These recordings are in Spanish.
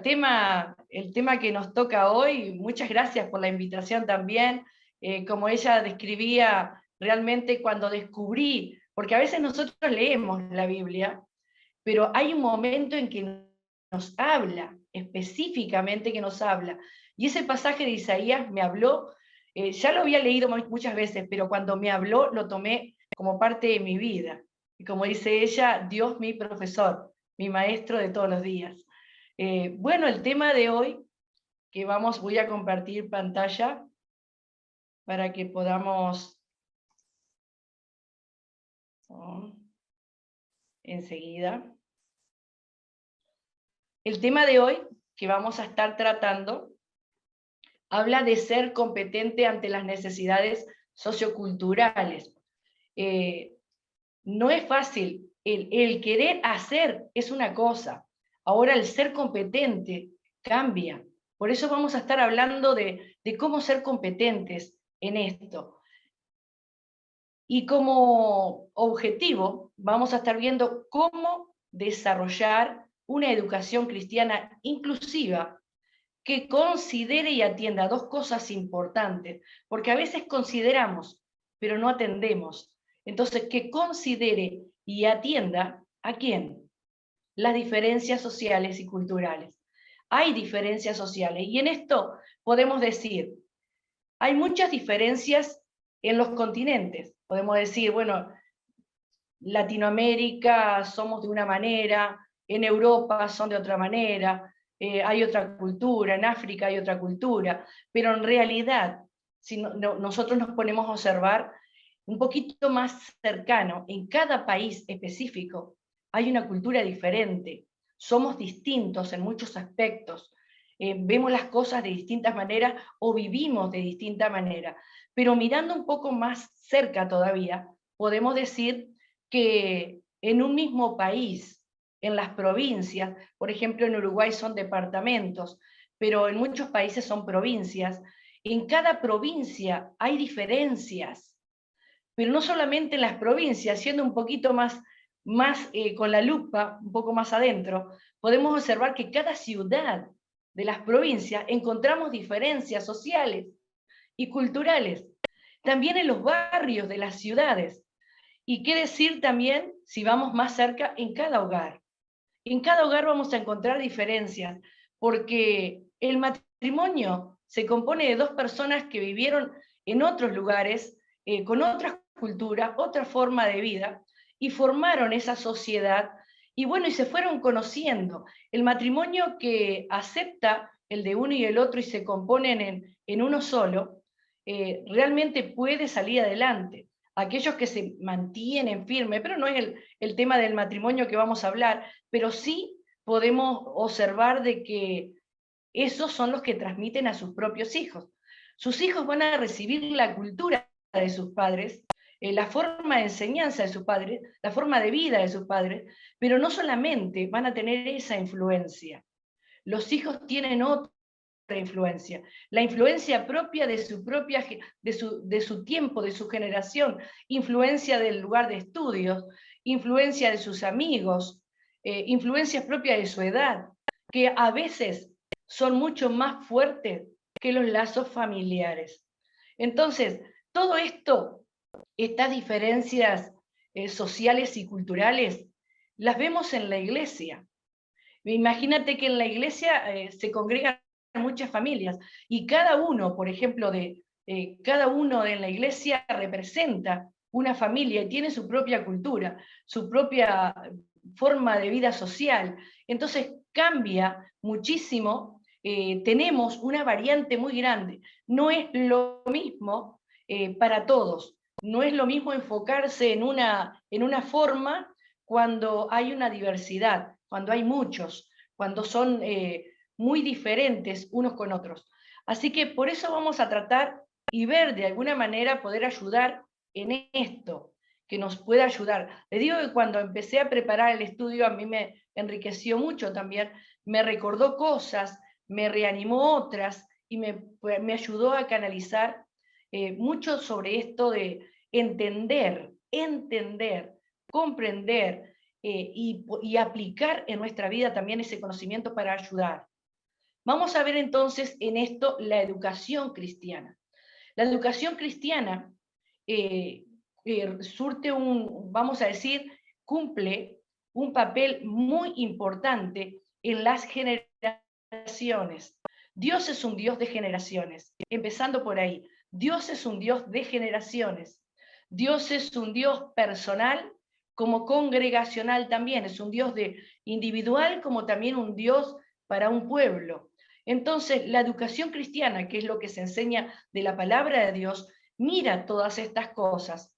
el tema que nos toca hoy, muchas gracias por la invitación también. Como ella describía, realmente cuando descubrí, porque a veces nosotros leemos la Biblia, pero hay un momento en que nos habla, específicamente que nos habla. Y ese pasaje de Isaías me habló, ya lo había leído muchas veces, pero cuando me habló lo tomé como parte de mi vida. Y como dice ella, Dios mi profesor, mi maestro de todos los días. Bueno, el tema de hoy, que voy a compartir pantalla para que podamos enseguida. El tema de hoy que vamos a estar tratando habla de ser competente ante las necesidades socioculturales. No es fácil, el querer hacer es una cosa, ahora el ser competente cambia. Por eso vamos a estar hablando de cómo ser competentes en esto. Y como objetivo vamos a estar viendo cómo desarrollar una educación cristiana inclusiva que considere y atienda dos cosas importantes, porque a veces consideramos, pero no atendemos. Entonces, que considere y atienda ¿a quién? Las diferencias sociales y culturales. Hay diferencias sociales, y en esto podemos decir, hay muchas diferencias en los continentes. Podemos decir, bueno, Latinoamérica somos de una manera, en Europa son de otra manera, hay otra cultura, en África hay otra cultura, pero en realidad, si nosotros nos ponemos a observar un poquito más cercano, en cada país específico hay una cultura diferente, somos distintos en muchos aspectos, vemos las cosas de distintas maneras o vivimos de distinta manera, pero mirando un poco más cerca todavía, podemos decir que en un mismo país, en las provincias, por ejemplo en Uruguay son departamentos, pero en muchos países son provincias, en cada provincia hay diferencias, pero no solamente en las provincias, siendo un poquito más con la lupa, un poco más adentro, podemos observar que cada ciudad de las provincias encontramos diferencias sociales y culturales. También en los barrios de las ciudades. Y qué decir también, si vamos más cerca, en cada hogar. En cada hogar vamos a encontrar diferencias, porque el matrimonio se compone de dos personas que vivieron en otros lugares, con otras culturas, otra forma de vida, y formaron esa sociedad, y bueno, y se fueron conociendo. El matrimonio que acepta el de uno y el otro y se componen en uno solo, realmente puede salir adelante. Aquellos que se mantienen firmes, pero no es el tema del matrimonio que vamos a hablar, pero sí podemos observar de que esos son los que transmiten a sus propios hijos. Sus hijos van a recibir la cultura de sus padres, la forma de enseñanza de sus padres, la forma de vida de sus padres, pero no solamente van a tener esa influencia. Los hijos tienen otra influencia, la influencia propia de su tiempo, de su generación, influencia del lugar de estudios, influencia de sus amigos, influencias propias de su edad, que a veces son mucho más fuertes que los lazos familiares. Entonces, todo esto, estas diferencias sociales y culturales, las vemos en la iglesia. Imagínate que en la iglesia se congregan muchas familias y cada uno, por ejemplo, cada uno en la iglesia representa una familia y tiene su propia cultura, su propia forma de vida social. Entonces cambia muchísimo, tenemos una variante muy grande. No es lo mismo para todos, no es lo mismo enfocarse en una forma cuando hay una diversidad, cuando hay muchos, cuando son muy diferentes unos con otros. Así que por eso vamos a tratar y ver de alguna manera poder ayudar en esto, que nos pueda ayudar. Les digo que cuando empecé a preparar el estudio a mí me enriqueció mucho también, me recordó cosas, me reanimó otras y me ayudó a canalizar mucho sobre esto de entender, comprender y aplicar en nuestra vida también ese conocimiento para ayudar. Vamos a ver entonces en esto la educación cristiana. La educación cristiana surte vamos a decir, cumple un papel muy importante en las generaciones. Dios es un Dios de generaciones, empezando por ahí. Dios es un Dios de generaciones. Dios es un Dios personal como congregacional también, es un Dios de individual como también un Dios para un pueblo. Entonces, la educación cristiana, que es lo que se enseña de la palabra de Dios, mira todas estas cosas.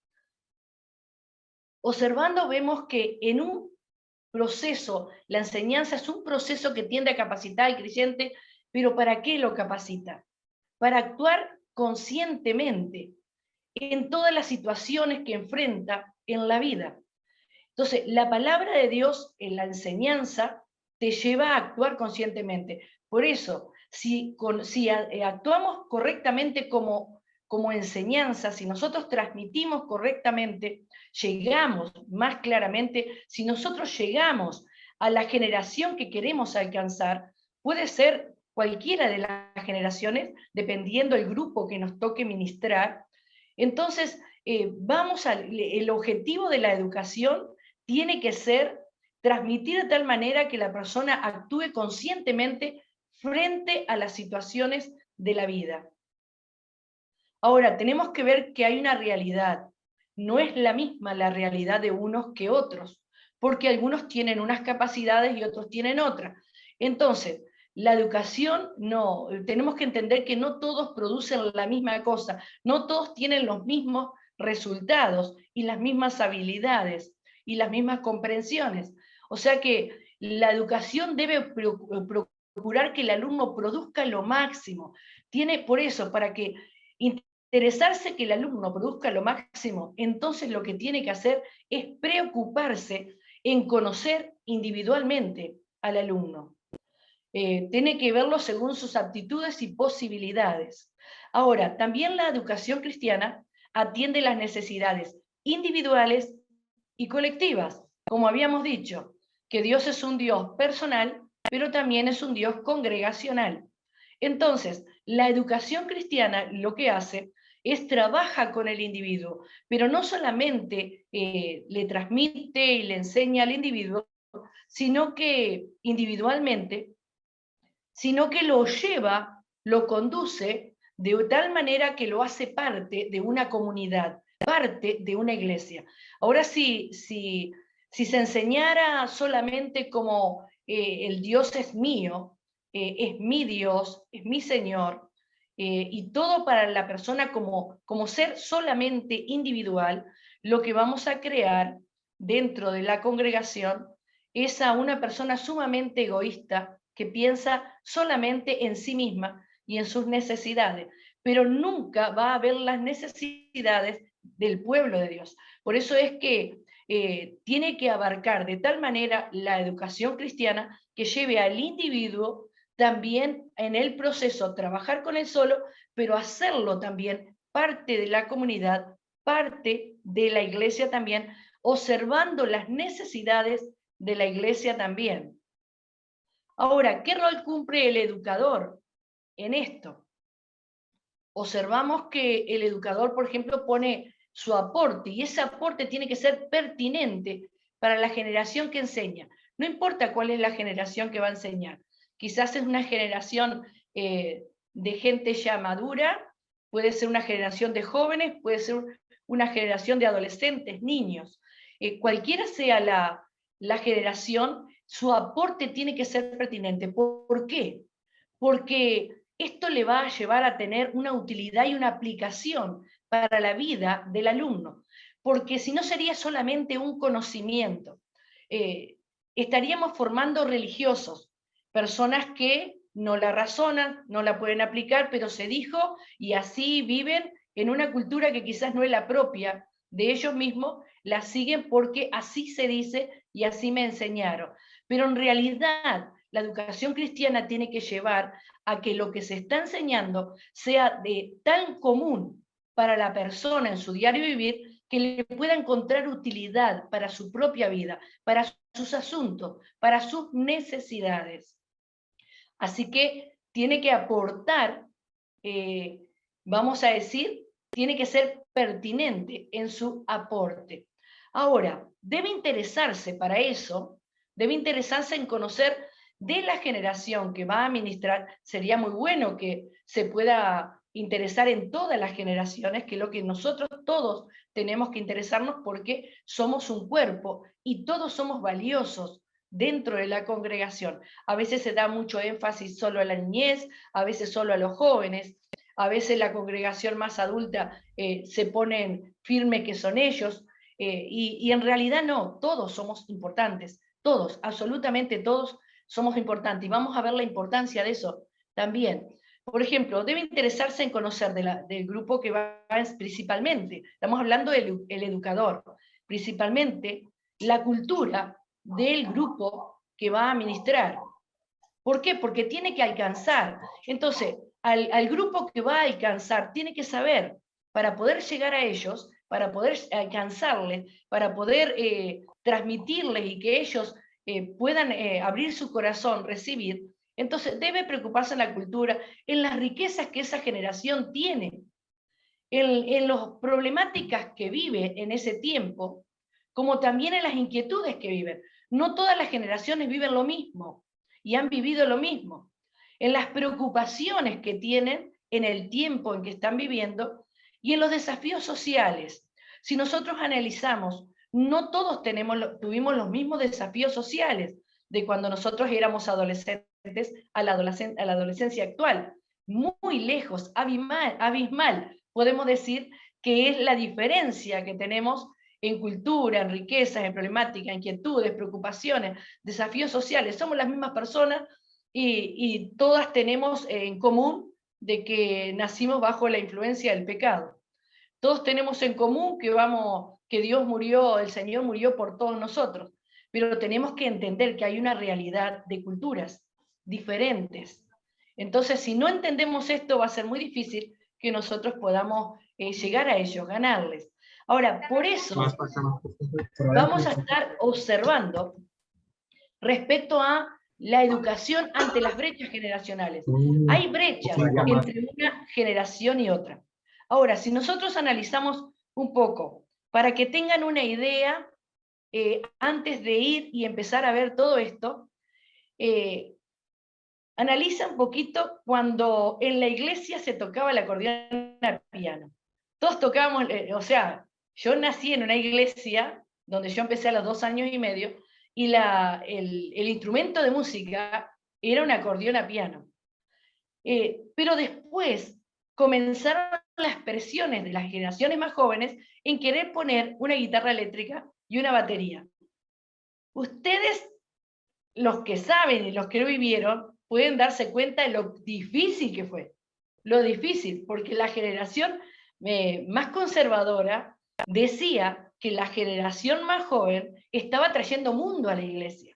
Observando vemos que en un proceso, la enseñanza es un proceso que tiende a capacitar al creyente, pero ¿para qué lo capacita? Para actuar conscientemente en todas las situaciones que enfrenta en la vida. Entonces, la palabra de Dios en la enseñanza te lleva a actuar conscientemente. Por eso, si actuamos correctamente como enseñanza, si nosotros transmitimos correctamente, llegamos más claramente, si nosotros llegamos a la generación que queremos alcanzar, puede ser cualquiera de las generaciones, dependiendo del grupo que nos toque ministrar. Entonces, el objetivo de la educación tiene que ser transmitir de tal manera que la persona actúe conscientemente frente a las situaciones de la vida. Ahora, tenemos que ver que hay una realidad. No es la misma la realidad de unos que otros, porque algunos tienen unas capacidades y otros tienen otras. Entonces, la educación, no, tenemos que entender que no todos producen la misma cosa, no todos tienen los mismos resultados y las mismas habilidades y las mismas comprensiones. O sea que la educación debe procurar que el alumno produzca lo máximo. Tiene, por eso, para que interesarse que el alumno produzca lo máximo, entonces lo que tiene que hacer es preocuparse en conocer individualmente al alumno. Tiene que verlo según sus aptitudes y posibilidades. Ahora, también la educación cristiana atiende las necesidades individuales y colectivas, como habíamos dicho, que Dios es un Dios personal, pero también es un Dios congregacional. Entonces, la educación cristiana lo que hace es trabaja con el individuo, pero no solamente le transmite y le enseña al individuo, sino que individualmente, sino que lo lleva, lo conduce de tal manera que lo hace parte de una comunidad, parte de una iglesia. Ahora, si se enseñara solamente como el Dios es mío, es mi Dios, es mi Señor, y todo para la persona como ser solamente individual, lo que vamos a crear dentro de la congregación es a una persona sumamente egoísta que piensa solamente en sí misma y en sus necesidades, pero nunca va a ver las necesidades del pueblo de Dios. Por eso es que tiene que abarcar de tal manera la educación cristiana que lleve al individuo también en el proceso trabajar con él solo, pero hacerlo también parte de la comunidad, parte de la iglesia también, observando las necesidades de la iglesia también. Ahora, ¿qué rol cumple el educador en esto? Observamos que el educador, por ejemplo, pone su aporte y ese aporte tiene que ser pertinente para la generación que enseña. No importa cuál es la generación que va a enseñar. Quizás es una generación de gente ya madura, puede ser una generación de jóvenes, puede ser una generación de adolescentes, niños. Cualquiera sea la generación, su aporte tiene que ser pertinente. ¿Por qué? Porque esto le va a llevar a tener una utilidad y una aplicación para la vida del alumno, porque si no sería solamente un conocimiento. Estaríamos formando religiosos, personas que no la razonan, no la pueden aplicar, pero se dijo y así viven en una cultura que quizás no es la propia de ellos mismos, la siguen porque así se dice y así me enseñaron. Pero en realidad la educación cristiana tiene que llevar a que lo que se está enseñando sea de tan común para la persona en su diario vivir que le pueda encontrar utilidad para su propia vida, para sus asuntos, para sus necesidades. Así que tiene que aportar, vamos a decir, tiene que ser pertinente en su aporte. Ahora, debe interesarse para eso, debe interesarse en conocer de la generación que va a administrar. Sería muy bueno que se pueda interesar en todas las generaciones, que es lo que nosotros todos tenemos que interesarnos, porque somos un cuerpo y todos somos valiosos dentro de la congregación. A veces se da mucho énfasis solo a la niñez, a veces solo a los jóvenes, a veces la congregación más adulta se ponen firme que son ellos, y en realidad no, todos somos importantes, todos, absolutamente todos somos importantes, y vamos a ver la importancia de eso también. Por ejemplo, debe interesarse en conocer del grupo que va principalmente, estamos hablando del educador, principalmente la cultura del grupo que va a administrar. ¿Por qué? Porque tiene que alcanzar. Entonces, al grupo que va a alcanzar, tiene que saber, para poder llegar a ellos, para poder alcanzarles, para poder transmitirles y que ellos puedan abrir su corazón, recibir. Entonces, debe preocuparse en la cultura, en las riquezas que esa generación tiene, en las problemáticas que vive en ese tiempo, como también en las inquietudes que viven. No todas las generaciones viven lo mismo y han vivido lo mismo. En las preocupaciones que tienen en el tiempo en que están viviendo y en los desafíos sociales. Si nosotros analizamos, no todos tuvimos los mismos desafíos sociales de cuando nosotros éramos adolescentes a la adolescencia actual. Muy lejos, abismal. Podemos decir que es la diferencia que tenemos en cultura, en riquezas, en problemáticas, inquietudes, preocupaciones, desafíos sociales. Somos las mismas personas y todas tenemos en común de que nacimos bajo la influencia del pecado. Todos tenemos en común que Dios murió, el Señor murió por todos nosotros, pero tenemos que entender que hay una realidad de culturas diferentes. Entonces, si no entendemos esto, va a ser muy difícil que nosotros podamos llegar a ellos, ganarles. Ahora, por eso vamos a estar observando respecto a la educación ante las brechas generacionales. Hay brechas entre una generación y otra. Ahora, si nosotros analizamos un poco, para que tengan una idea, antes de ir y empezar a ver todo esto, analiza un poquito cuando en la iglesia se tocaba el acordeón a piano. Todos tocábamos, o sea, yo nací en una iglesia donde yo empecé a los 2 años y medio, y el instrumento de música era un acordeón a piano. Pero después comenzaron las presiones de las generaciones más jóvenes en querer poner una guitarra eléctrica y una batería. Ustedes, los que saben y los que lo vivieron, pueden darse cuenta de lo difícil que fue. Lo difícil, porque la generación más conservadora decía que la generación más joven estaba trayendo mundo a la iglesia.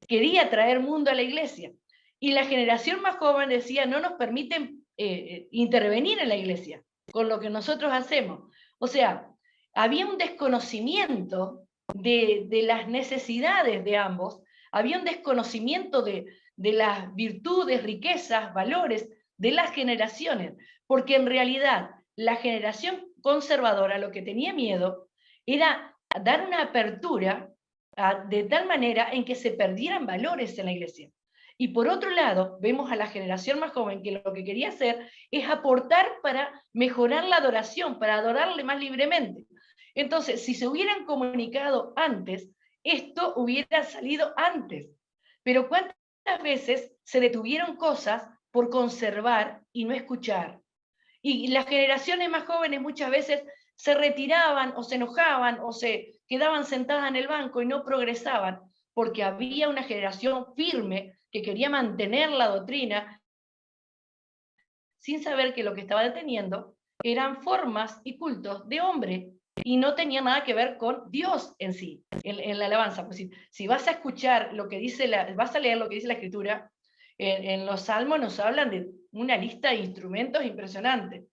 Quería traer mundo a la iglesia. Y la generación más joven decía, no nos permiten intervenir en la iglesia con lo que nosotros hacemos. O sea, había un desconocimiento de las necesidades de ambos, había un desconocimiento de las virtudes, riquezas, valores de las generaciones, porque en realidad la generación conservadora lo que tenía miedo era dar una apertura de tal manera en que se perdieran valores en la iglesia. Y por otro lado, vemos a la generación más joven que lo que quería hacer es aportar para mejorar la adoración, para adorarle más libremente. Entonces, si se hubieran comunicado antes, esto hubiera salido antes. Pero ¿cuántas veces se detuvieron cosas por conservar y no escuchar? Y las generaciones más jóvenes muchas veces se retiraban o se enojaban o se quedaban sentadas en el banco y no progresaban, porque había una generación firme que quería mantener la doctrina sin saber que lo que estaba deteniendo eran formas y cultos de hombre y no tenía nada que ver con Dios en sí, en la alabanza. Pues si vas a escuchar lo que dice, vas a leer lo que dice la Escritura, en los Salmos nos hablan de una lista de instrumentos impresionante,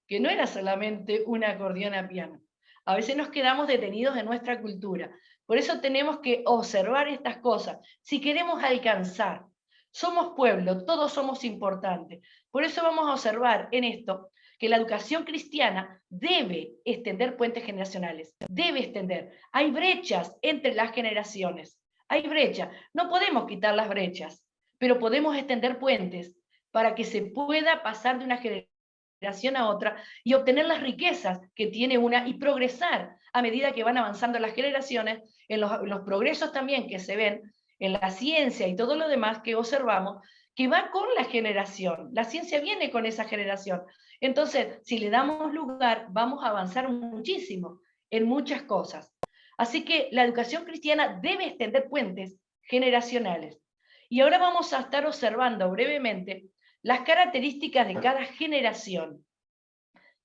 que no era solamente un acordeón a piano. A veces nos quedamos detenidos en nuestra cultura. Por eso tenemos que observar estas cosas. Si queremos alcanzar, Somos pueblo, todos somos importantes. Por eso vamos a observar en esto que la educación cristiana debe extender puentes generacionales, debe extender. Hay brechas entre las generaciones, hay brechas. No podemos quitar las brechas, pero podemos extender puentes para que se pueda pasar de una generación a otra y obtener las riquezas que tiene una y progresar a medida que van avanzando las generaciones, en los progresos también que se ven en la ciencia y todo lo demás que observamos, que va con la generación. La ciencia viene con esa generación. Entonces, si le damos lugar, vamos a avanzar muchísimo en muchas cosas. Así que la educación cristiana debe extender puentes generacionales. Y ahora vamos a estar observando brevemente las características de cada generación.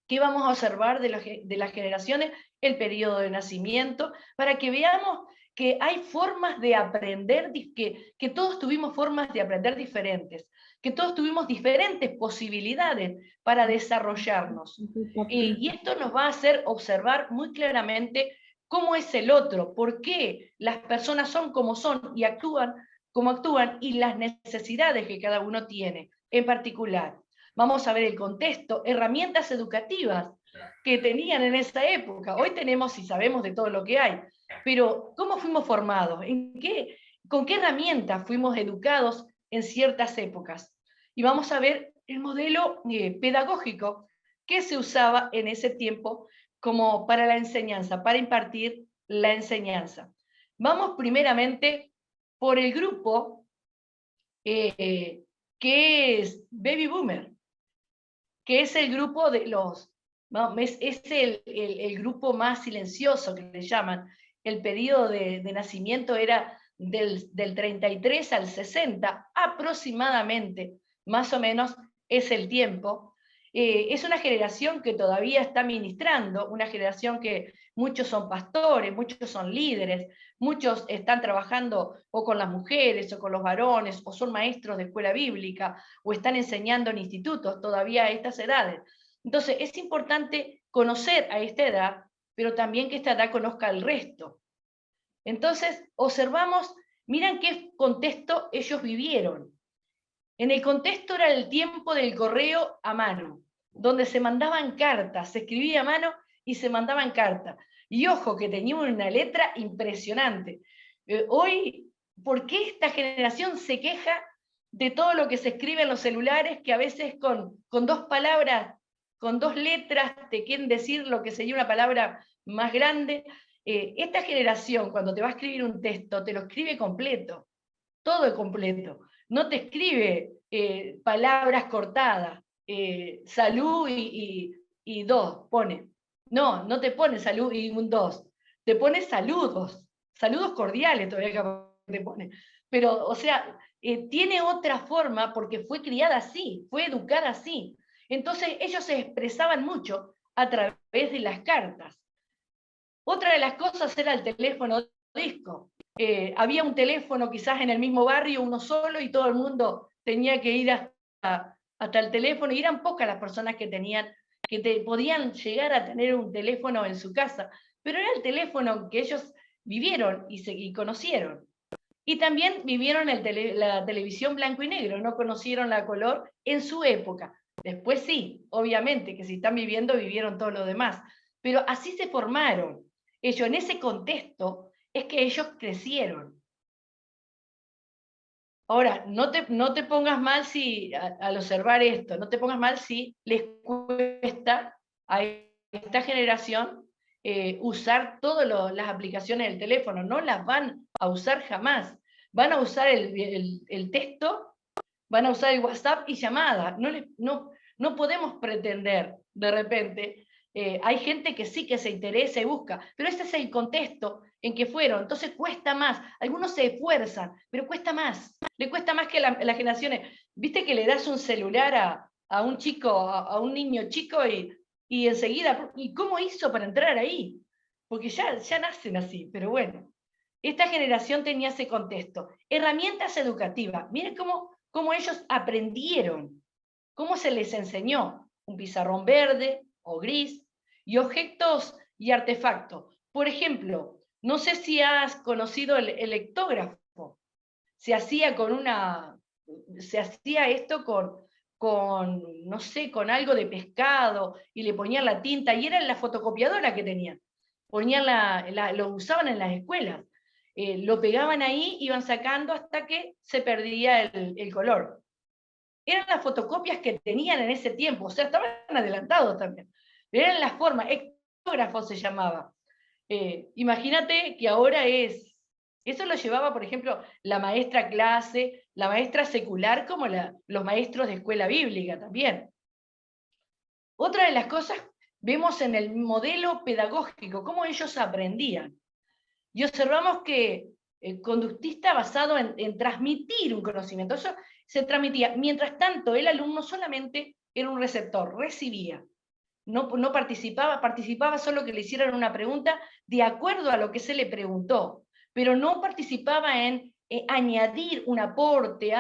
¿Qué vamos a observar de las generaciones? El periodo de nacimiento, para que veamos que hay formas de aprender, que todos tuvimos formas de aprender diferentes, que todos tuvimos diferentes posibilidades para desarrollarnos. Y esto nos va a hacer observar muy claramente cómo es el otro, por qué las personas son como son y actúan como actúan y las necesidades que cada uno tiene en particular. Vamos a ver el contexto, herramientas educativas que tenían en esa época. Hoy tenemos y sabemos de todo lo que hay, pero ¿cómo fuimos formados? ¿Con qué herramientas fuimos educados en ciertas épocas? Y vamos a ver el modelo pedagógico que se usaba en ese tiempo como para la enseñanza, para impartir la enseñanza. Vamos primeramente por el grupo que es Baby Boomer, que es el grupo de los, es el grupo más silencioso que le llaman. El periodo de nacimiento era del 33 al 60, aproximadamente, más o menos es el tiempo. Es una generación que todavía está ministrando, una generación que muchos son pastores, muchos son líderes, muchos están trabajando o con las mujeres o con los varones, o son maestros de escuela bíblica, o están enseñando en institutos todavía a estas edades. Entonces es importante conocer a esta edad, pero también que esta edad conozca al resto. Entonces observamos, miren qué contexto ellos vivieron. En el contexto era el tiempo del correo a mano, donde se mandaban cartas, se escribía a mano y se mandaban cartas. Y ojo, que tenía una letra impresionante. Hoy, ¿por qué esta generación se queja de todo lo que se escribe en los celulares, que a veces con dos palabras, con dos letras, te quieren decir lo que sería una palabra más grande? Esta generación, cuando te va a escribir un texto, te lo escribe completo, todo es completo. No te escribe palabras cortadas, salud y dos, pone. No, no te pone salud y un dos, te pone saludos cordiales todavía que te pone. Pero, o sea, tiene otra forma porque fue criada así, fue educada así. Entonces ellos se expresaban mucho a través de las cartas. Otra de las cosas era el teléfono disco. Había un teléfono quizás en el mismo barrio, uno solo, y todo el mundo tenía que ir hasta el teléfono, y eran pocas las personas que tenían, podían llegar a tener un teléfono en su casa, pero era el teléfono que ellos vivieron y conocieron. Y también vivieron la televisión blanco y negro, no conocieron la color en su época. Después sí, obviamente, que si están viviendo, vivieron todo lo demás. Pero así se formaron. Ellos, en ese contexto, es que ellos crecieron. Ahora, no te pongas mal si, al observar esto, no te pongas mal si les cuesta a esta generación usar todas las aplicaciones del teléfono. No las van a usar jamás. Van a usar el texto, van a usar el WhatsApp y llamadas. No podemos pretender, de repente, hay gente que sí que se interesa y busca, pero ese es el contexto en que fueron, entonces cuesta más. Algunos se esfuerzan, pero cuesta más. Le cuesta más que las generaciones. Viste que le das un celular a un chico, a un niño chico y enseguida, ¿y cómo hizo para entrar ahí? Porque ya nacen así, pero bueno. Esta generación tenía ese contexto. Herramientas educativas. Miren cómo ellos aprendieron, cómo se les enseñó. Un pizarrón verde o gris y objetos y artefactos. Por ejemplo, no sé si has conocido el lectógrafo. Se hacía con una se hacía esto no sé, con algo de pescado, y le ponían la tinta, y era la fotocopiadora que tenían. Lo usaban en las escuelas. Lo pegaban ahí, iban sacando hasta que se perdía el color. Eran las fotocopias que tenían en ese tiempo, o sea, estaban adelantados también. Pero eran las formas, hectógrafo se llamaba. Imagínate que ahora eso lo llevaba, por ejemplo, la maestra clase, la maestra secular, como los maestros de escuela bíblica también. Otra de las cosas, vemos en el modelo pedagógico, cómo ellos aprendían. Y observamos que el conductista basado en transmitir un conocimiento, eso se transmitía. Mientras tanto, el alumno solamente era un receptor, recibía. No participaba solo que le hicieran una pregunta de acuerdo a lo que se le preguntó, pero no participaba en añadir un aporte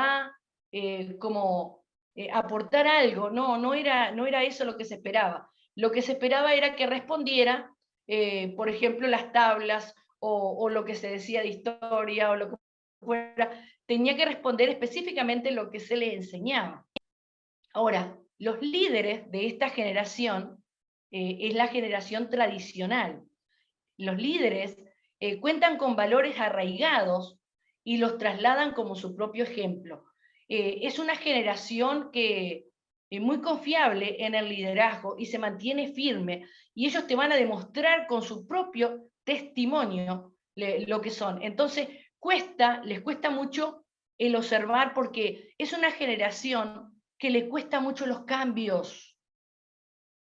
aportar algo. No era eso lo que se esperaba. Lo que se esperaba era que respondiera, por ejemplo, las tablas o lo que se decía de historia o lo que fuera, tenía que responder específicamente lo que se le enseñaba. Ahora, los líderes de esta generación es la generación tradicional. Los líderes cuentan con valores arraigados y los trasladan como su propio ejemplo. Es una generación que es muy confiable en el liderazgo y se mantiene firme, y ellos te van a demostrar con su propio testimonio lo que son. Entonces, les cuesta mucho el observar, porque es una generación que le cuesta mucho los cambios.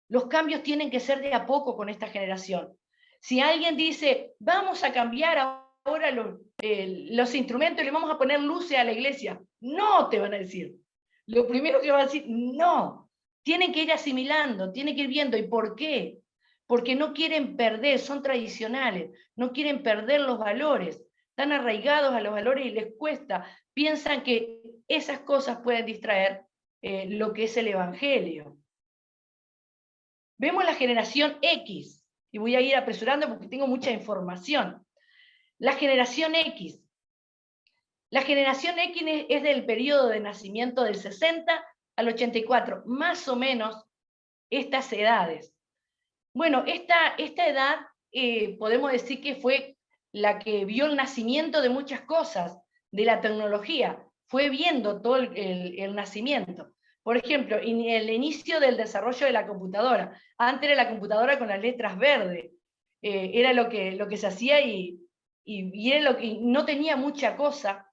Los cambios tienen que ser de a poco con esta generación. Si alguien dice, vamos a cambiar ahora los instrumentos y le vamos a poner luces a la iglesia, no, te van a decir. Lo primero que van a decir, no. Tienen que ir asimilando, tienen que ir viendo. ¿Y por qué? Porque no quieren perder, son tradicionales, no quieren perder los valores, están arraigados a los valores y les cuesta. Piensan que esas cosas pueden distraer lo que es el Evangelio. Vemos la generación X, y voy a ir apresurando porque tengo mucha información. La generación X. La generación X es del periodo de nacimiento del 60 al 84, más o menos estas edades. Bueno, esta edad podemos decir que fue la que vio el nacimiento de muchas cosas, de la tecnología, fue viendo todo el nacimiento. Por ejemplo, el inicio del desarrollo de la computadora. Antes era la computadora con las letras verdes. Era lo que se hacía y era lo que no tenía mucha cosa,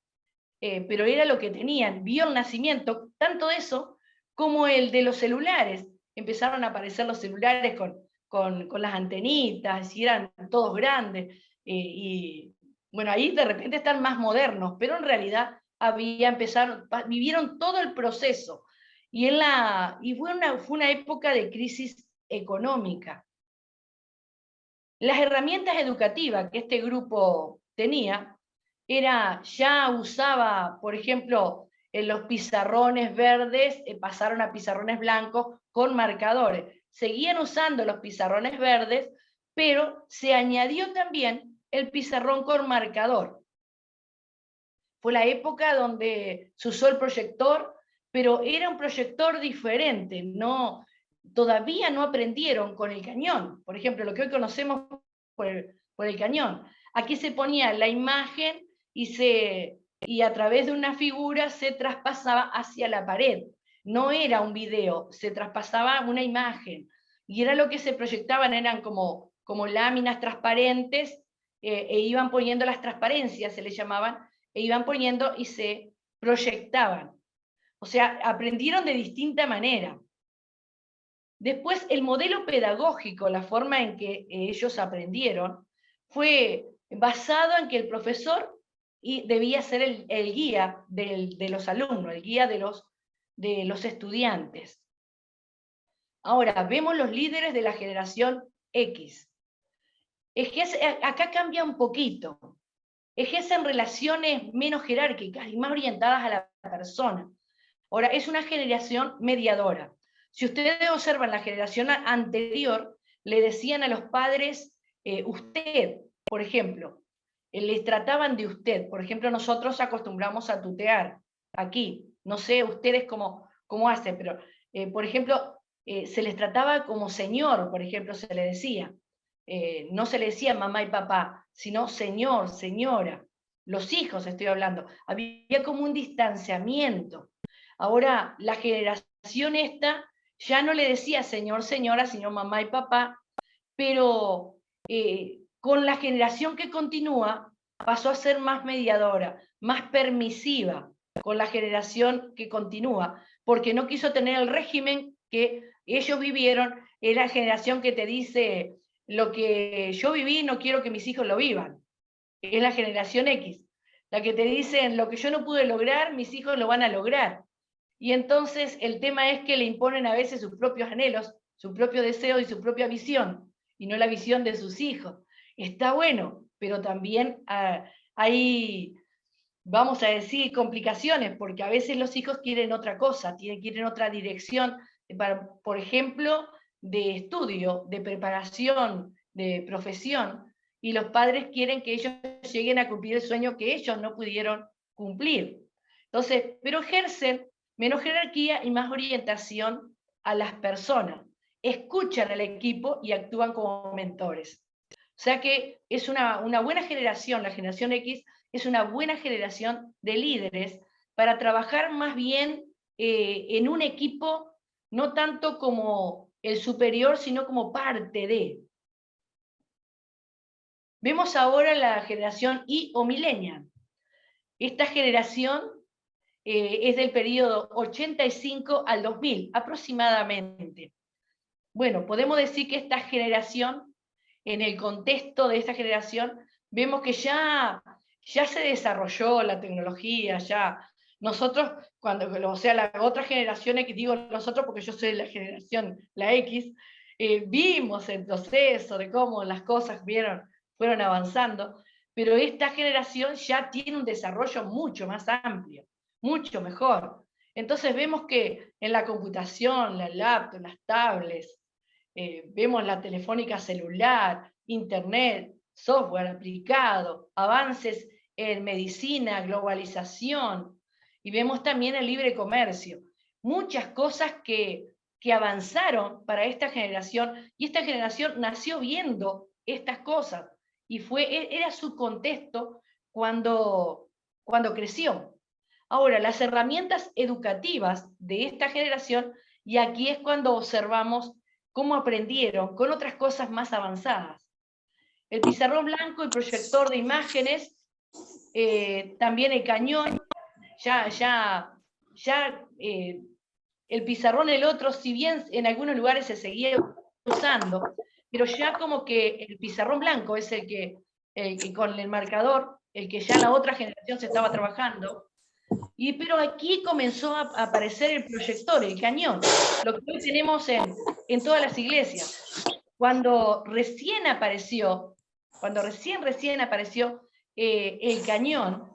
pero era lo que tenían. Vio el nacimiento, tanto eso como el de los celulares. Empezaron a aparecer los celulares con las antenitas, y eran todos grandes. Y bueno, ahí de repente están más modernos, pero en realidad vivieron todo el proceso. Y fue una época de crisis económica. Las herramientas educativas que este grupo tenía, ya usaba, por ejemplo, en los pizarrones verdes, pasaron a pizarrones blancos con marcadores. Seguían usando los pizarrones verdes, pero se añadió también el pizarrón con marcador. Fue la época donde se usó el proyector, pero era un proyector diferente, todavía no aprendieron con el cañón. Por ejemplo, lo que hoy conocemos por el cañón. Aquí se ponía la imagen y a través de una figura se traspasaba hacia la pared. No era un video, se traspasaba una imagen. Y era lo que se proyectaban, eran como láminas transparentes, e iban poniendo las transparencias, se les llamaban, e iban poniendo y se proyectaban. O sea, aprendieron de distinta manera. Después, el modelo pedagógico, la forma en que ellos aprendieron, fue basado en que el profesor debía ser el guía de los alumnos, el guía de los estudiantes. Ahora, vemos los líderes de la generación X. Acá cambia un poquito. Ejercen relaciones menos jerárquicas y más orientadas a la persona. Ahora, es una generación mediadora. Si ustedes observan la generación anterior, le decían a los padres usted, por ejemplo, les trataban de usted. Por ejemplo, nosotros acostumbramos a tutear aquí. no sé ustedes cómo hacen, pero por ejemplo, se les trataba como señor, por ejemplo, se le decía. No se le decía mamá y papá, sino señor, señora. Los hijos estoy hablando. Había como un distanciamiento. Ahora, la generación esta ya no le decía señor, señora, sino mamá y papá, pero con la generación que continúa pasó a ser más mediadora, más permisiva con la generación que continúa, porque no quiso tener el régimen que ellos vivieron. Es la generación que te dice, lo que yo viví no quiero que mis hijos lo vivan. Es la generación X, la que te dicen, lo que yo no pude lograr, mis hijos lo van a lograr. Y entonces el tema es que le imponen a veces sus propios anhelos, su propio deseo y su propia visión, y no la visión de sus hijos. Está bueno, pero también hay, vamos a decir, complicaciones, porque a veces los hijos quieren otra cosa, quieren otra dirección, por ejemplo, de estudio, de preparación, de profesión, y los padres quieren que ellos lleguen a cumplir el sueño que ellos no pudieron cumplir. Entonces, pero ejercen menos jerarquía y más orientación a las personas. Escuchan al equipo y actúan como mentores. O sea que es una buena generación, la generación X es una buena generación de líderes para trabajar más bien en un equipo, no tanto como el superior, sino como parte de. Vemos ahora la generación Y o millennial. Esta generación es del periodo 85 al 2000, aproximadamente. Bueno, podemos decir que esta generación, en el contexto de esta generación, vemos que ya se desarrolló la tecnología, ya nosotros, o sea, las otras generaciones, que digo nosotros porque yo soy de la generación, la X, vimos el proceso de cómo las cosas fueron avanzando, pero esta generación ya tiene un desarrollo mucho más amplio, mucho mejor. Entonces vemos que en la computación, la laptop, las tablets, vemos la telefónica celular, internet, software aplicado, avances en medicina, globalización, y vemos también el libre comercio. Muchas cosas que avanzaron para esta generación, y esta generación nació viendo estas cosas, y era su contexto cuando creció. Ahora, las herramientas educativas de esta generación, y aquí es cuando observamos cómo aprendieron con otras cosas más avanzadas. El pizarrón blanco, el proyector de imágenes, también el cañón, el pizarrón, el otro, si bien en algunos lugares se seguía usando, pero ya como que el pizarrón blanco es el que con el marcador, el que ya la otra generación se estaba trabajando, pero aquí comenzó a aparecer el proyector, el cañón, lo que hoy tenemos en todas las iglesias. Cuando recién apareció el cañón,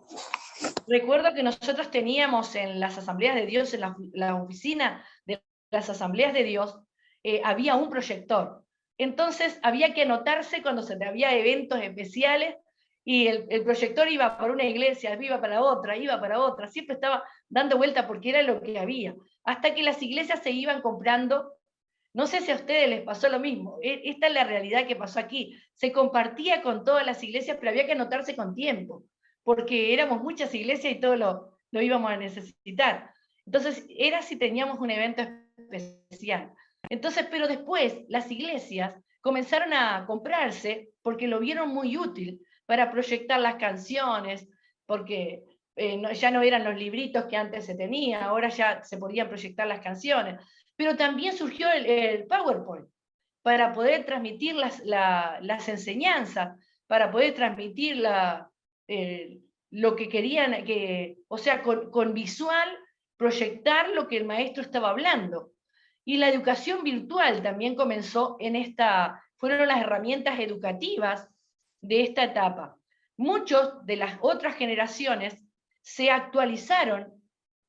recuerdo que nosotros teníamos en las asambleas de Dios, en la oficina de las asambleas de Dios, había un proyector. Entonces había que anotarse cuando había eventos especiales, y el proyector iba para una iglesia, iba para otra, siempre estaba dando vuelta porque era lo que había. Hasta que las iglesias se iban comprando. No sé si a ustedes les pasó lo mismo. Esta es la realidad que pasó aquí. Se compartía con todas las iglesias, pero había que anotarse con tiempo, porque éramos muchas iglesias y todo lo íbamos a necesitar. Entonces, era si teníamos un evento especial. Entonces, pero después las iglesias comenzaron a comprarse porque lo vieron muy útil para proyectar las canciones, porque ya no eran los libritos que antes se tenía, ahora ya se podían proyectar las canciones. Pero también surgió el PowerPoint para poder transmitir las enseñanzas, para poder transmitir lo que querían, o sea, con visual, proyectar lo que el maestro estaba hablando. Y la educación virtual también comenzó fueron las herramientas educativas de esta etapa. Muchos de las otras generaciones se actualizaron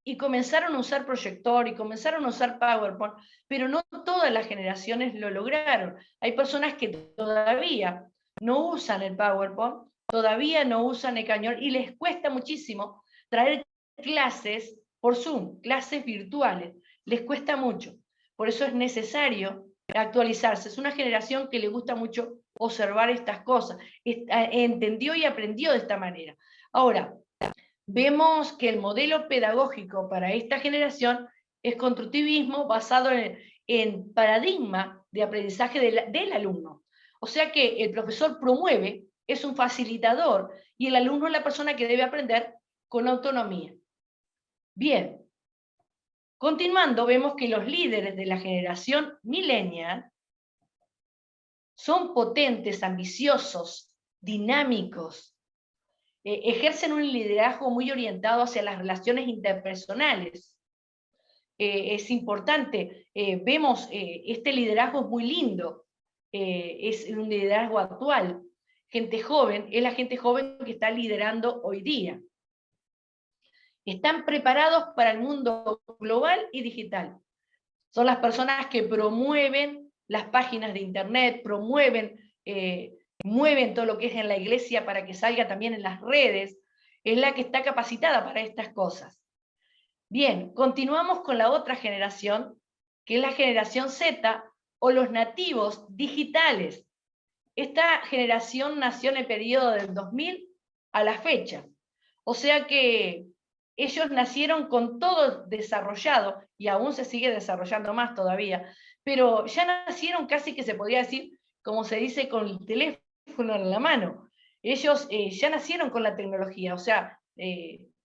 y comenzaron a usar proyector y comenzaron a usar PowerPoint, pero no todas las generaciones lo lograron. Hay personas que todavía no usan el PowerPoint, todavía no usan el cañón, y les cuesta muchísimo traer clases por Zoom, clases virtuales, les cuesta mucho. Por eso es necesario actualizarse. Es una generación que le gusta mucho observar estas cosas. Entendió y aprendió de esta manera. Ahora, vemos que el modelo pedagógico para esta generación es constructivismo basado en paradigma de aprendizaje del alumno. O sea que el profesor promueve, es un facilitador, y el alumno es la persona que debe aprender con autonomía. Bien, continuando, vemos que los líderes de la generación millennial son potentes, ambiciosos, dinámicos, ejercen un liderazgo muy orientado hacia las relaciones interpersonales. Es importante, vemos, este liderazgo es muy lindo, es un liderazgo actual. Gente joven, es la gente joven que está liderando hoy día. Están preparados para el mundo global y digital. Son las personas que promueven las páginas de internet, mueven todo lo que es en la iglesia para que salga también en las redes, es la que está capacitada para estas cosas. Bien, continuamos con la otra generación, que es la generación Z, o los nativos digitales. Esta generación nació en el periodo del 2000 a la fecha. O sea que ellos nacieron con todo desarrollado, y aún se sigue desarrollando más todavía, pero ya nacieron casi que se podría decir, como se dice, con el teléfono en la mano. Ellos ya nacieron con la tecnología, o sea,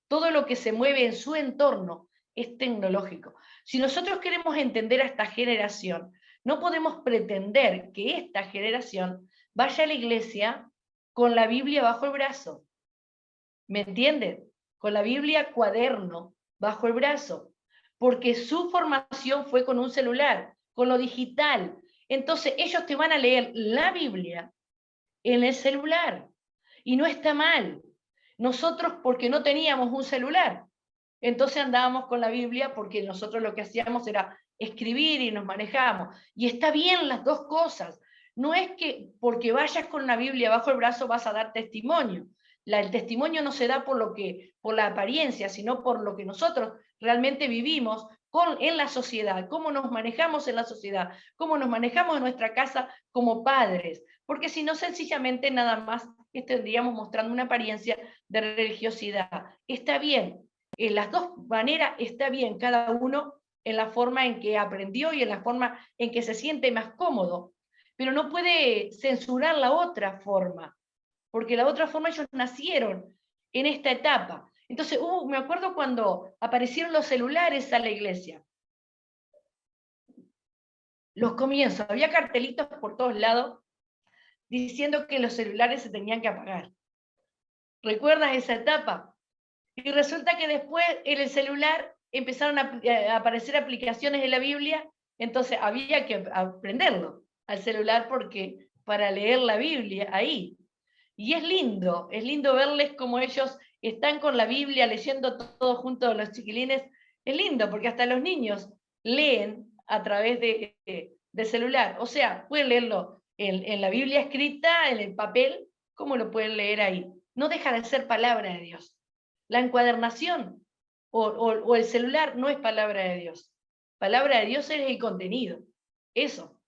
todo lo que se mueve en su entorno es tecnológico. Si nosotros queremos entender a esta generación, no podemos pretender que esta generación vaya a la iglesia con la Biblia bajo el brazo. ¿Me entienden? Con la Biblia cuaderno bajo el brazo, porque su formación fue con un celular, con lo digital. Entonces ellos te van a leer la Biblia en el celular, y no está mal. Nosotros, porque no teníamos un celular, entonces andábamos con la Biblia porque nosotros lo que hacíamos era escribir y nos manejábamos. Y está bien las dos cosas. No es que porque vayas con la Biblia bajo el brazo vas a dar testimonio. El testimonio no se da por la apariencia, sino por lo que nosotros realmente vivimos en la sociedad, cómo nos manejamos en la sociedad, cómo nos manejamos en nuestra casa como padres, porque si no, sencillamente nada más estaríamos mostrando una apariencia de religiosidad. Está bien, en las dos maneras está bien, cada uno en la forma en que aprendió y en la forma en que se siente más cómodo, pero no puede censurar la otra forma, porque la otra forma ellos nacieron en esta etapa. Entonces, me acuerdo cuando aparecieron los celulares a la iglesia. Los comienzos, había cartelitos por todos lados diciendo que los celulares se tenían que apagar. ¿Recuerdas esa etapa? Y resulta que después en el celular empezaron a aparecer aplicaciones de la Biblia, entonces había que aprenderlo al celular porque para leer la Biblia ahí. Y es lindo verles como ellos están con la Biblia leyendo todo junto a los chiquilines. Es lindo porque hasta los niños leen a través de celular. O sea, pueden leerlo en la Biblia escrita, en el papel, como lo pueden leer ahí. No deja de ser palabra de Dios. La encuadernación o el celular no es palabra de Dios. Palabra de Dios es el contenido. Eso.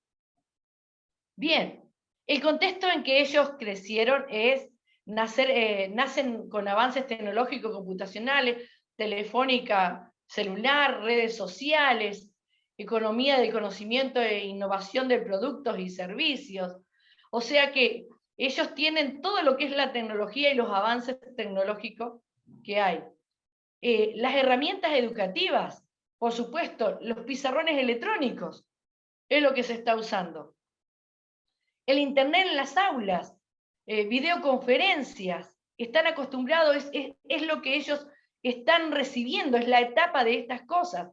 Bien, el contexto en que ellos crecieron es nacen con avances tecnológicos, computacionales, telefónica, celular, redes sociales, economía del conocimiento e innovación de productos y servicios. O sea que ellos tienen todo lo que es la tecnología y los avances tecnológicos que hay. Las herramientas educativas, por supuesto, los pizarrones electrónicos, es lo que se está usando. El internet en las aulas, videoconferencias, están acostumbrados, es lo que ellos están recibiendo, es la etapa de estas cosas.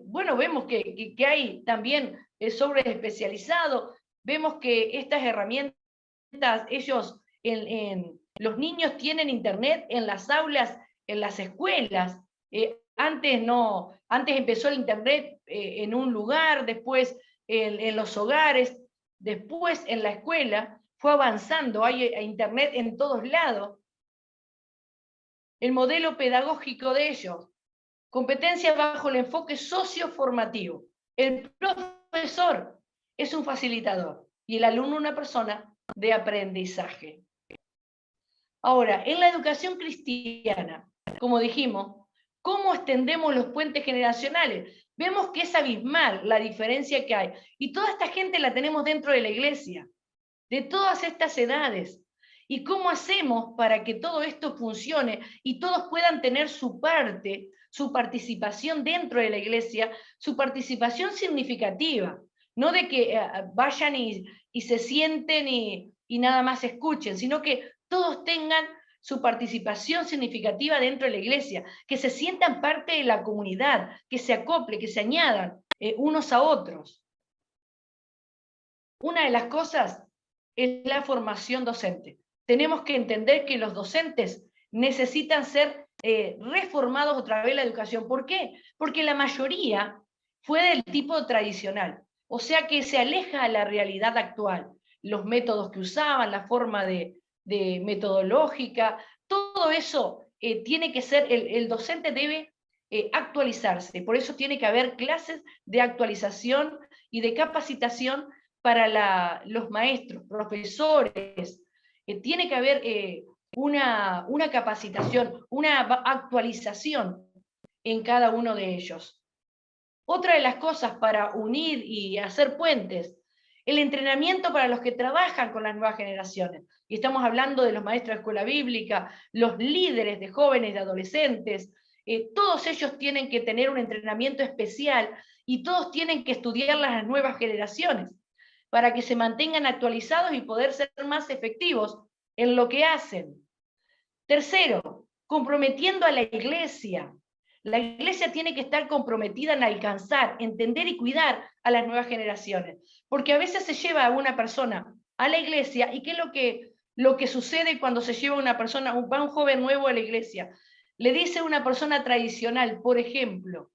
Bueno, vemos que hay también sobre especializado, vemos que estas herramientas, los niños tienen internet en las aulas, en las escuelas. Antes empezó el internet en un lugar, después en los hogares, después en la escuela, fue avanzando, hay internet en todos lados. El modelo pedagógico de ellos Competencia bajo el enfoque socioformativo. El profesor es un facilitador y el alumno una persona de aprendizaje. Ahora, en la educación cristiana, como dijimos, ¿cómo extendemos los puentes generacionales? Vemos que es abismal la diferencia que hay. Y toda esta gente la tenemos dentro de la iglesia, de todas estas edades. ¿Y cómo hacemos para que todo esto funcione y todos puedan tener su parte, su participación dentro de la iglesia, su participación significativa? No de que vayan y se sienten y nada más escuchen, sino que todos tengan su participación significativa dentro de la iglesia, que se sientan parte de la comunidad, que se acople, que se añadan unos a otros. Una de las cosas es la formación docente. Tenemos que entender que los docentes necesitan ser reformados otra vez la educación. ¿Por qué? Porque la mayoría fue del tipo tradicional, o sea que se aleja a la realidad actual. Los métodos que usaban, la forma de metodológica, todo eso tiene que ser, el docente debe actualizarse. Por eso tiene que haber clases de actualización y de capacitación para los maestros, profesores. Tiene que haber una capacitación, una actualización en cada uno de ellos. Otra de las cosas para unir y hacer puentes, el entrenamiento para los que trabajan con las nuevas generaciones. Y estamos hablando de los maestros de escuela bíblica, los líderes de jóvenes, de adolescentes, todos ellos tienen que tener un entrenamiento especial y todos tienen que estudiar las nuevas generaciones para que se mantengan actualizados y poder ser más efectivos en lo que hacen. Tercero, comprometiendo a la iglesia. La iglesia tiene que estar comprometida en alcanzar, entender y cuidar a las nuevas generaciones, porque a veces se lleva a una persona a la iglesia, y ¿qué es lo que sucede cuando se lleva a una persona, va un joven nuevo a la iglesia? Le dice a una persona tradicional, por ejemplo,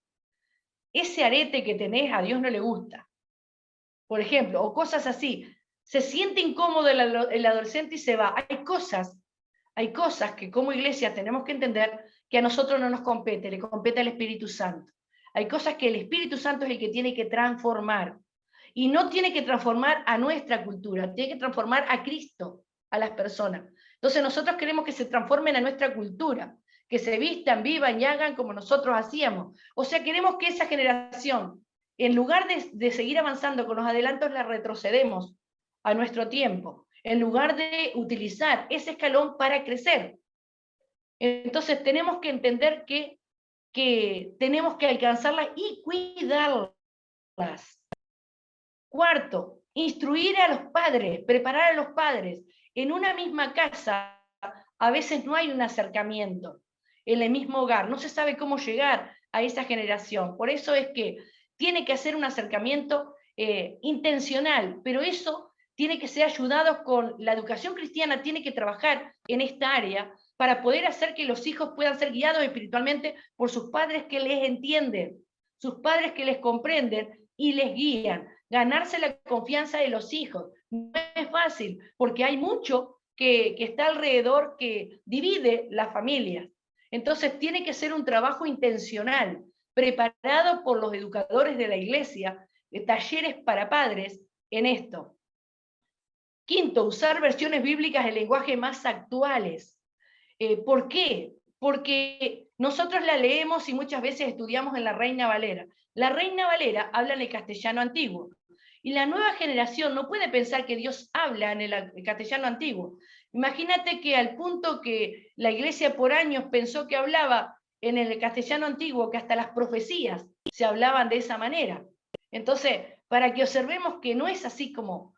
ese arete que tenés a Dios no le gusta, por ejemplo, o cosas así. Se siente incómodo el adolescente y se va. Hay cosas que como iglesia tenemos que entender que a nosotros no nos compete, le compete al Espíritu Santo. Hay cosas que el Espíritu Santo es el que tiene que transformar. Y no tiene que transformar a nuestra cultura, tiene que transformar a Cristo, a las personas. Entonces nosotros queremos que se transformen a nuestra cultura, que se vistan, vivan y hagan como nosotros hacíamos. O sea, queremos que esa generación, en lugar de seguir avanzando con los adelantos, la retrocedemos a nuestro tiempo, en lugar de utilizar ese escalón para crecer. Entonces tenemos que entender que tenemos que alcanzarlas y cuidarlas. Cuarto, instruir a los padres, preparar a los padres. En una misma casa a veces no hay un acercamiento, en el mismo hogar, no se sabe cómo llegar a esa generación. Por eso es que tiene que hacer un acercamiento intencional, pero eso tiene que ser ayudado con la educación cristiana, tiene que trabajar en esta área para poder hacer que los hijos puedan ser guiados espiritualmente por sus padres que les entienden, sus padres que les comprenden y les guían. Ganarse la confianza de los hijos no es fácil, porque hay mucho que está alrededor que divide las familias. Entonces tiene que ser un trabajo intencional, preparado por los educadores de la iglesia, talleres para padres en esto. Quinto, usar versiones bíblicas de lenguaje más actuales. ¿Por qué? Porque nosotros la leemos y muchas veces estudiamos en la Reina Valera. La Reina Valera habla en el castellano antiguo. Y la nueva generación no puede pensar que Dios habla en el castellano antiguo. Imagínate que al punto que la iglesia por años pensó que hablaba en el castellano antiguo, que hasta las profecías se hablaban de esa manera. Entonces, para que observemos que no es así como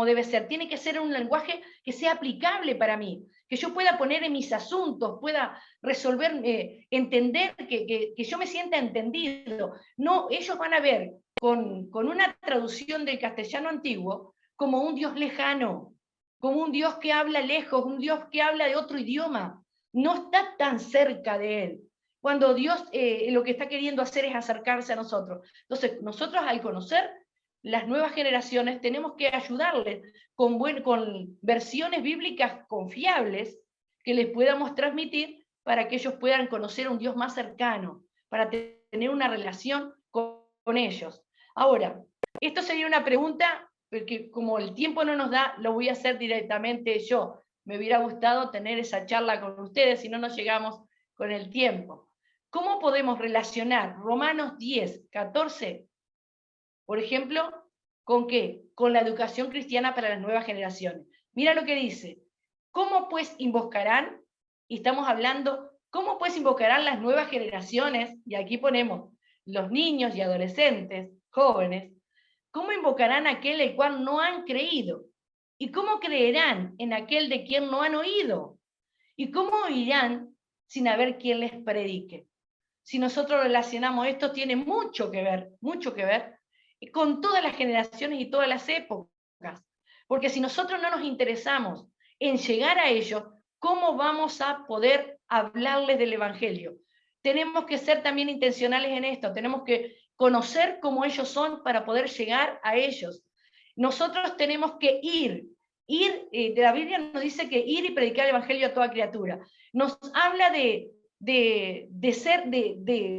debe ser, tiene que ser un lenguaje que sea aplicable para mí, que yo pueda poner en mis asuntos, pueda resolver, entender, que yo me sienta entendido. No, ellos van a ver con una traducción del castellano antiguo como un Dios lejano, como un Dios que habla lejos, un Dios que habla de otro idioma, no está tan cerca de él, cuando Dios lo que está queriendo hacer es acercarse a nosotros. Entonces, nosotros al conocer las nuevas generaciones tenemos que ayudarles con versiones bíblicas confiables que les podamos transmitir para que ellos puedan conocer a un Dios más cercano, para tener una relación con ellos. Ahora, esto sería una pregunta, porque como el tiempo no nos da, lo voy a hacer directamente yo. Me hubiera gustado tener esa charla con ustedes, si no nos llegamos con el tiempo. ¿Cómo podemos relacionar Romanos 10, 14, por ejemplo, con qué? Con la educación cristiana para las nuevas generaciones. Mira lo que dice. ¿Cómo pues invocarán? Y estamos hablando, ¿cómo pues invocarán las nuevas generaciones? Y aquí ponemos los niños y adolescentes, jóvenes. ¿Cómo invocarán a aquel el cual no han creído? ¿Y cómo creerán en aquel de quien no han oído? ¿Y cómo oirán sin haber quien les predique? Si nosotros relacionamos esto, tiene mucho que ver con todas las generaciones y todas las épocas. Porque si nosotros no nos interesamos en llegar a ellos, ¿cómo vamos a poder hablarles del Evangelio? Tenemos que ser también intencionales en esto, tenemos que conocer cómo ellos son para poder llegar a ellos. Nosotros tenemos que ir, de la Biblia nos dice que ir y predicar el Evangelio a toda criatura. Nos habla de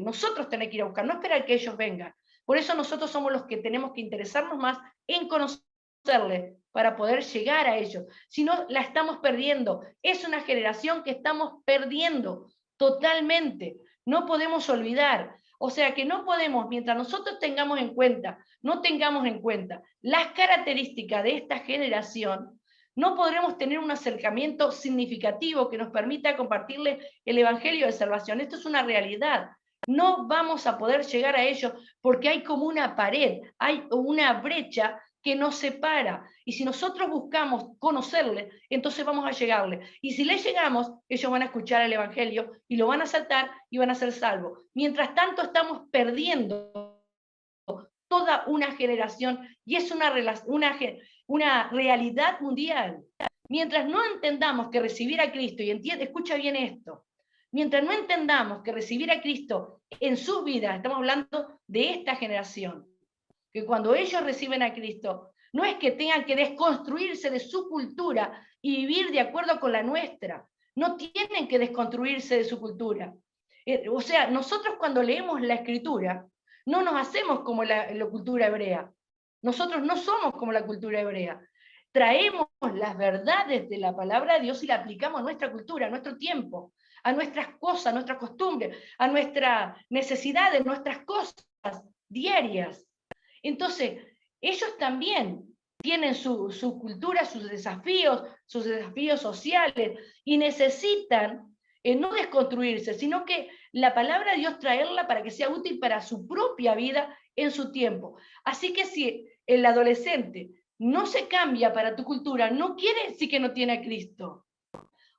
nosotros tener que ir a buscar, no esperar que ellos vengan. Por eso nosotros somos los que tenemos que interesarnos más en conocerles para poder llegar a ellos. Si no, la estamos perdiendo. Es una generación que estamos perdiendo totalmente. No podemos olvidar. O sea que no podemos, mientras nosotros no tengamos en cuenta las características de esta generación, no podremos tener un acercamiento significativo que nos permita compartirles el Evangelio de salvación. Esto es una realidad. No vamos a poder llegar a ellos porque hay como una pared, hay una brecha que nos separa. Y si nosotros buscamos conocerle, entonces vamos a llegarle. Y si le llegamos, ellos van a escuchar el Evangelio y lo van a aceptar y van a ser salvos. Mientras tanto, estamos perdiendo toda una generación y es una realidad mundial. Mientras no entendamos que recibir a Cristo, y escucha bien esto, mientras no entendamos que recibir a Cristo en sus vidas, estamos hablando de esta generación, que cuando ellos reciben a Cristo, no es que tengan que desconstruirse de su cultura y vivir de acuerdo con la nuestra, no tienen que desconstruirse de su cultura. O sea, nosotros cuando leemos la Escritura, no nos hacemos como la cultura hebrea. Nosotros no somos como la cultura hebrea. Traemos las verdades de la palabra de Dios y la aplicamos a nuestra cultura, a nuestro tiempo, a nuestras cosas, a nuestras costumbres, a nuestras necesidades, nuestras cosas diarias. Entonces, ellos también tienen su cultura, sus desafíos sociales, y necesitan no desconstruirse, sino que la palabra de Dios traerla para que sea útil para su propia vida en su tiempo. Así que si el adolescente no se cambia para tu cultura, no quiere decir que no tiene a Cristo.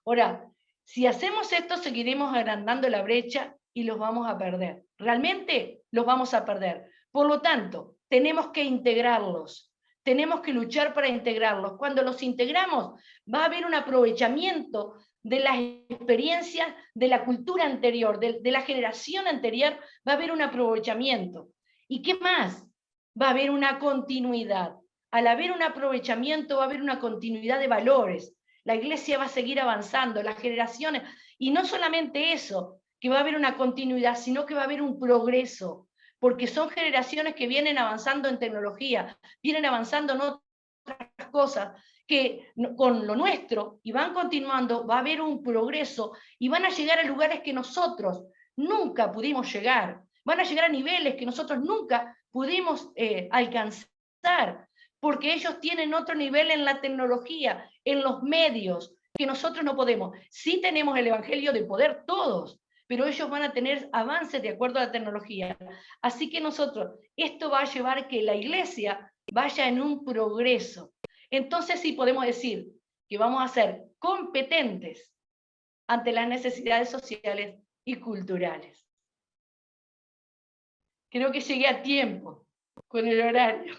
Ahora, si hacemos esto, seguiremos agrandando la brecha y los vamos a perder. Realmente los vamos a perder. Por lo tanto, tenemos que integrarlos. Tenemos que luchar para integrarlos. Cuando los integramos, va a haber un aprovechamiento de las experiencias de la cultura anterior, de la generación anterior, va a haber un aprovechamiento. ¿Y qué más? Va a haber una continuidad. Al haber un aprovechamiento, va a haber una continuidad de valores. La iglesia va a seguir avanzando, las generaciones, y no solamente eso, que va a haber una continuidad, sino que va a haber un progreso, porque son generaciones que vienen avanzando en tecnología, vienen avanzando en otras cosas, que con lo nuestro, y van continuando, va a haber un progreso, y van a llegar a lugares que nosotros nunca pudimos llegar, van a llegar a niveles que nosotros nunca pudimos alcanzar, porque ellos tienen otro nivel en la tecnología, en los medios, que nosotros no podemos. Sí tenemos el Evangelio de poder todos, pero ellos van a tener avances de acuerdo a la tecnología. Así que esto va a llevar a que la iglesia vaya en un progreso. Entonces sí podemos decir que vamos a ser competentes ante las necesidades sociales y culturales. Creo que llegué a tiempo con el horario.